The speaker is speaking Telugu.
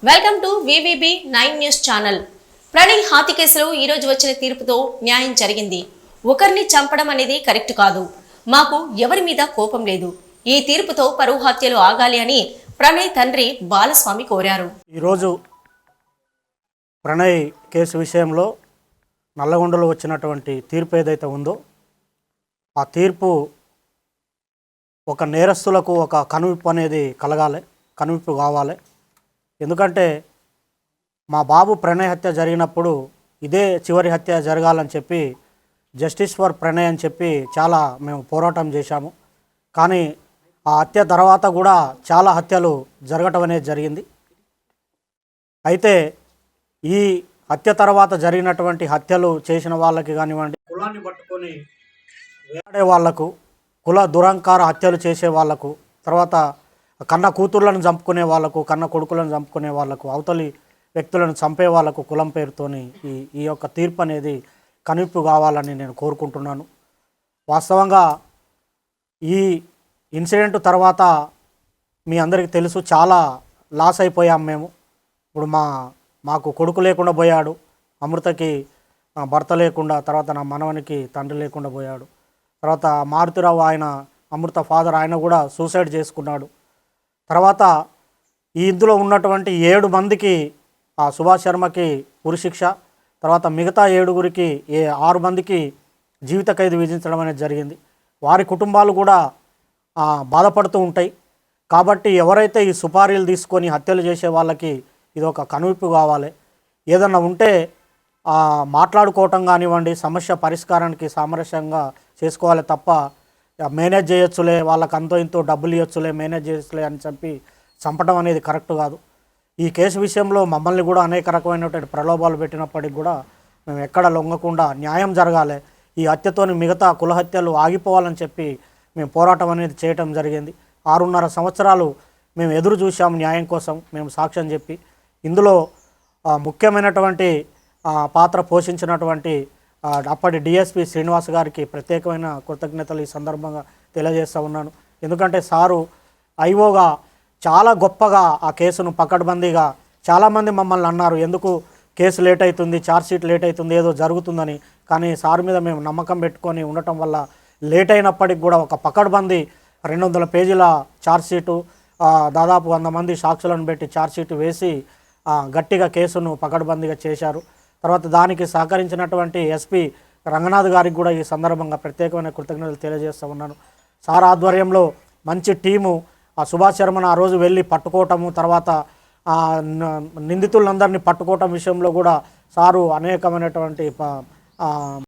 Welcome to VVB 9 news channel. Pranay హాతి కేసులో ఈ రోజు వచ్చిన తీర్పుతో న్యాయం జరిగింది. ఒకరిని చంపడం అనేది కరెక్ట్ కాదు. మాకు ఎవరి మీద కోపం లేదు. ఈ తీర్పుతో పరువు హత్యలు ఆగాలి అని ప్రణయ్ తండ్రి బాలస్వామి కోరారు. ఈరోజు ప్రణయ్ కేసు విషయంలో నల్లగొండలో వచ్చినటువంటి తీర్పు ఏదైతే ఉందో ఆ తీర్పు ఒక నేరస్తులకు ఒక కనువిప్పు అనేది కలగాలి, కనువిప్పు కావాలి. ఎందుకంటే మా బాబు ప్రణయ్ హత్య జరిగినప్పుడు ఇదే చివరి హత్య జరగాలని చెప్పి జస్టిస్ ఫర్ ప్రణయ్ అని చెప్పి చాలా మేము పోరాటం చేశాము. కానీ ఆ హత్య తర్వాత కూడా చాలా హత్యలు జరగటం అనేది జరిగింది. అయితే ఈ హత్య తర్వాత జరిగినటువంటి హత్యలు చేసిన వాళ్ళకి కానివ్వండి, కులాన్ని పట్టుకొని వేలాడే వాళ్లకు, కుల దురంకార హత్యలు చేసే వాళ్లకు, తర్వాత కన్న కూతుర్లను చంపుకునే వాళ్లకు, కన్న కొడుకులను చంపుకునే వాళ్లకు, అవతలి వ్యక్తులను చంపే వాళ్లకు కులం పేరుతోని ఈ యొక్క తీర్పు అనేది కనువిప్పు కావాలని నేను కోరుకుంటున్నాను. వాస్తవంగా ఈ ఇన్సిడెంట్ తర్వాత మీ అందరికీ తెలుసు, చాలా లాస్ అయిపోయాం మేము. ఇప్పుడు మాకు కొడుకు లేకుండా పోయాడు, అమృతకి భర్త లేకుండా, తర్వాత నా మనవనికి తండ్రి లేకుండా పోయాడు. తర్వాత మారుతిరావు ఆయన అమృత ఫాదర్ ఆయన కూడా సూసైడ్ చేసుకున్నాడు. తర్వాత ఈ ఇందులో ఉన్నటువంటి 7 మందికి సుభాష్ శర్మకి ఉరిశిక్ష, తర్వాత మిగతా 7గురికి 6 మందికి జీవిత ఖైదు విధించడం అనేది జరిగింది. వారి కుటుంబాలు కూడా బాధపడుతూ ఉంటాయి. కాబట్టి ఎవరైతే ఈ సుపారీలు తీసుకొని హత్యలు చేసే వాళ్ళకి ఇది ఒక కనువిప్పు కావాలి. ఏదన్నా ఉంటే మాట్లాడుకోవటం కానివ్వండి, సమస్య పరిష్కారానికి సామరస్యంగా చేసుకోవాలి తప్ప మేనేజ్ చేయొచ్చులే, వాళ్ళకి అంతో ఇంతో డబ్బులు ఇవ్వచ్చులే, మేనేజ్ చేయొచ్చులే అని చెప్పి చంపడం అనేది కరెక్ట్ కాదు. ఈ కేసు విషయంలో మమ్మల్ని కూడా అనేక రకమైనటువంటి ప్రలోభాలు పెట్టినప్పటికి కూడా మేము ఎక్కడ లొంగకుండా న్యాయం జరగాలి, ఈ హత్యతోని మిగతా కుల హత్యలు ఆగిపోవాలని చెప్పి మేము పోరాటం అనేది చేయటం జరిగింది. 6.5 సంవత్సరాలు మేము ఎదురు చూసాము న్యాయం కోసం, మేము సాక్ష్యం చెప్పి. ఇందులో ముఖ్యమైనటువంటి పాత్ర పోషించినటువంటి అప్పటి డిఎస్పి శ్రీనివాస్ గారికి ప్రత్యేకమైన కృతజ్ఞతలు ఈ సందర్భంగా తెలియజేస్తూ ఉన్నాను. ఎందుకంటే సారు ఐఓగా చాలా గొప్పగా ఆ కేసును పకడ్బందీగా, చాలామంది మమ్మల్ని అన్నారు ఎందుకు కేసు లేట్ అవుతుంది, ఛార్జ్షీట్ లేట్ అవుతుంది, ఏదో జరుగుతుందని. కానీ సార్ మీద మేము నమ్మకం పెట్టుకొని ఉండటం వల్ల లేట్ అయినప్పటికి కూడా ఒక పకడ్బందీ 200 పేజీల ఛార్జ్షీటు, దాదాపు 100 మంది సాక్షులను పెట్టి ఛార్జ్షీట్ వేసి గట్టిగా కేసును పకడ్బందీగా చేశారు. తర్వాత దానికి సహకరించినటువంటి ఎస్పీ రంగనాథ్ గారికి కూడా ఈ సందర్భంగా ప్రత్యేకమైన కృతజ్ఞతలు తెలియజేస్తూ ఉన్నాను. సార్ ఆధ్వర్యంలో మంచి టీము సుభాష్ శర్మను ఆ రోజు వెళ్ళి పట్టుకోవటము, తర్వాత నిందితులందరినీ పట్టుకోవటం విషయంలో కూడా సారు అనేకమైనటువంటి